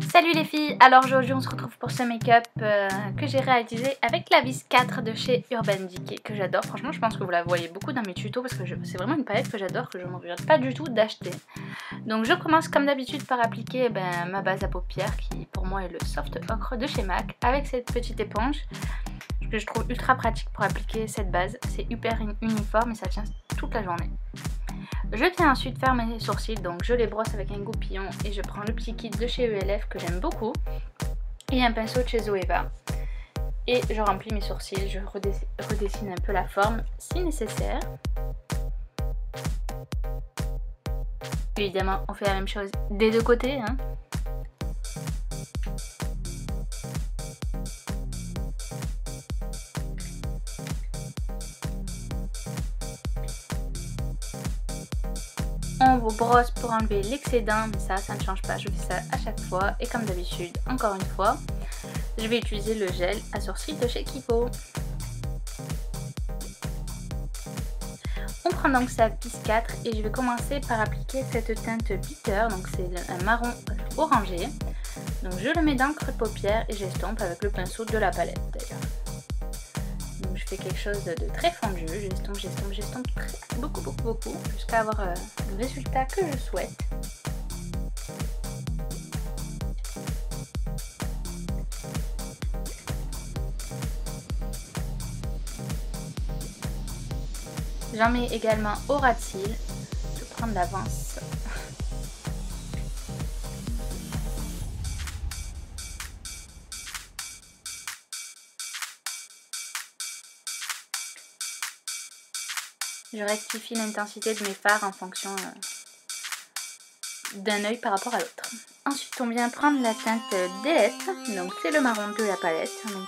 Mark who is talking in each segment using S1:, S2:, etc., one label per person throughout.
S1: Salut les filles, alors aujourd'hui on se retrouve pour ce make-up que j'ai réalisé avec la vis 4 de chez Urban Decay que j'adore. Franchement je pense que vous la voyez beaucoup dans mes tutos parce que c'est vraiment une palette que j'adore, que je ne regrette pas du tout d'acheter. Donc je commence comme d'habitude par appliquer ma base à paupières qui pour moi est le Soft Ocre de chez MAC avec cette petite éponge que je trouve ultra pratique pour appliquer cette base. C'est hyper uniforme et ça tient toute la journée. Je viens ensuite faire mes sourcils, donc je les brosse avec un goupillon et je prends le petit kit de chez ELF que j'aime beaucoup et un pinceau de chez Zoeva et je remplis mes sourcils, je redessine un peu la forme si nécessaire. Évidemment on fait la même chose des deux côtés hein. On vous brosse pour enlever l'excédent, mais ça ne change pas, je fais ça à chaque fois. Et comme d'habitude, encore une fois, je vais utiliser le gel à sourcils de chez Kiko. On prend donc sa vis 4 et je vais commencer par appliquer cette teinte bitter, donc c'est un marron orangé. Donc je le mets dans le creux de paupière et j'estompe avec le pinceau de la palette d'ailleurs. Donc je fais quelque chose de très fondu, j'estompe beaucoup jusqu'à avoir le résultat que je souhaite. J'en mets également au ras de cils, je vais prendre l'avance. Je rectifie l'intensité de mes fards en fonction d'un œil par rapport à l'autre. Ensuite on vient prendre la teinte Délette, donc c'est le marron de la palette, donc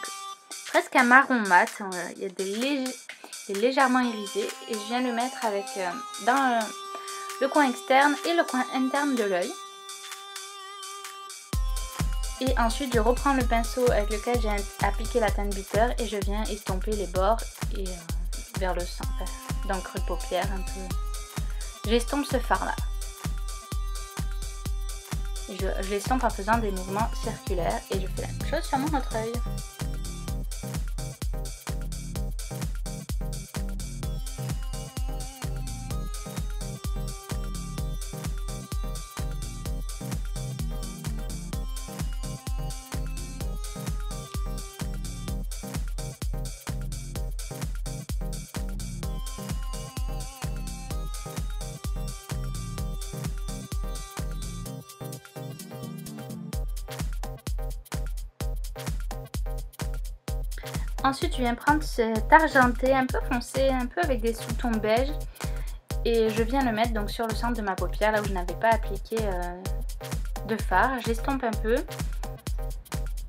S1: presque un marron mat, il y a légèrement irisé et je viens le mettre avec dans le coin externe et le coin interne de l'œil. Et ensuite je reprends le pinceau avec lequel j'ai appliqué la teinte bitter et je viens estomper les bords et vers le centre. Dans le creux de paupière un peu. J'estompe ce fard là. Je l'estompe en faisant des mouvements circulaires et je fais la même chose sur mon autre œil. Ensuite, je viens prendre cet argenté un peu foncé, un peu avec des sous-tons beige. Et je viens le mettre donc sur le centre de ma paupière, là où je n'avais pas appliqué de fard. J'estompe un peu.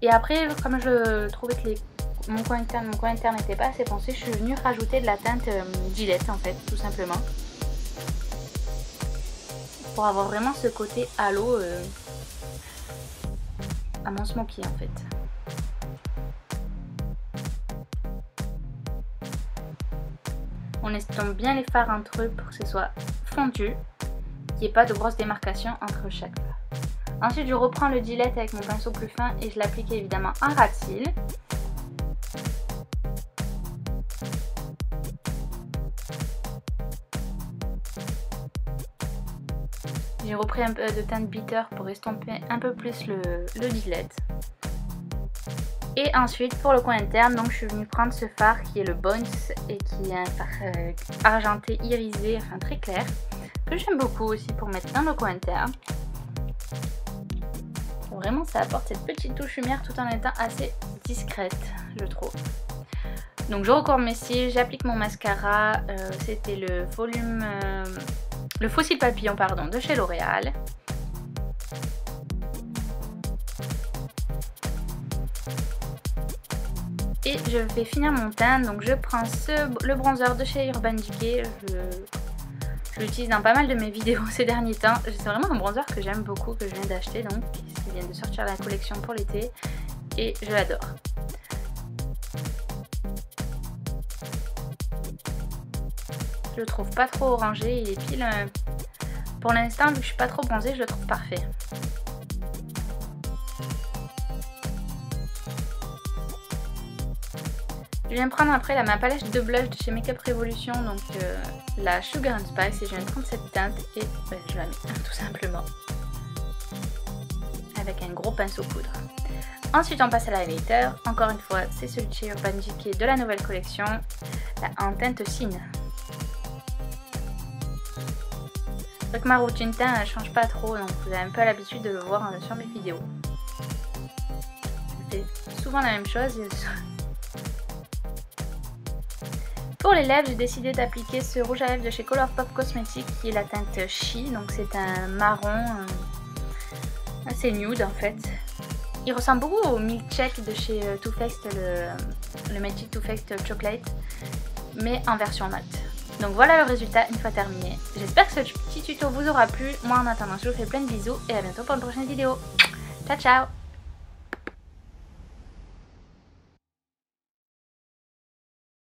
S1: Et après, comme je trouvais que mon coin interne n'était pas assez foncé, je suis venue rajouter de la teinte Gillette en fait, tout simplement. Pour avoir vraiment ce côté halo à mon smoky en fait. On estompe bien les fards entre eux pour que ce soit fondu, qu'il n'y ait pas de grosses démarcations entre chaque fard. Ensuite, je reprends le Gillette avec mon pinceau plus fin et je l'applique évidemment en ras de cils. J'ai repris un peu de teinte bitter pour estomper un peu plus le Gillette. Et ensuite pour le coin interne, donc je suis venue prendre ce fard qui est le Bones et qui est un fard argenté irisé, enfin très clair, que j'aime beaucoup aussi pour mettre dans le coin interne. Vraiment ça apporte cette petite touche lumière tout en étant assez discrète, je trouve. Donc je recourbe mes cils, j'applique mon mascara, c'était le Faux Cils Papillon pardon, de chez L'Oréal. Et je vais finir mon teint, donc je prends le bronzer de chez Urban Decay, je l'utilise dans pas mal de mes vidéos ces derniers temps. C'est vraiment un bronzer que j'aime beaucoup, que je viens d'acheter, donc qui vient de sortir la collection pour l'été, et je l'adore. Je le trouve pas trop orangé, il est pile... Pour l'instant, vu que je suis pas trop bronzée, je le trouve parfait. Je viens prendre après ma palette de blush de chez Makeup Revolution, donc la Sugar and Spice, et je viens de prendre cette teinte et je la mets tout simplement avec un gros pinceau poudre. Ensuite on passe à l'highlighter, encore une fois c'est celui de chez Urban Decay de la nouvelle collection, en teinte Cine. Donc ma routine teint elle change pas trop, donc vous avez un peu l'habitude de le voir sur mes vidéos. C'est souvent la même chose. Pour les lèvres, j'ai décidé d'appliquer ce rouge à lèvres de chez Colourpop Cosmetics qui est la teinte She, donc c'est un marron assez nude en fait. Il ressemble beaucoup au Milkshake de chez Too Faced, le Magic Too Faced Chocolate, mais en version mat. Donc voilà le résultat une fois terminé. J'espère que ce petit tuto vous aura plu. Moi en attendant, je vous fais plein de bisous et à bientôt pour une prochaine vidéo. Ciao ciao!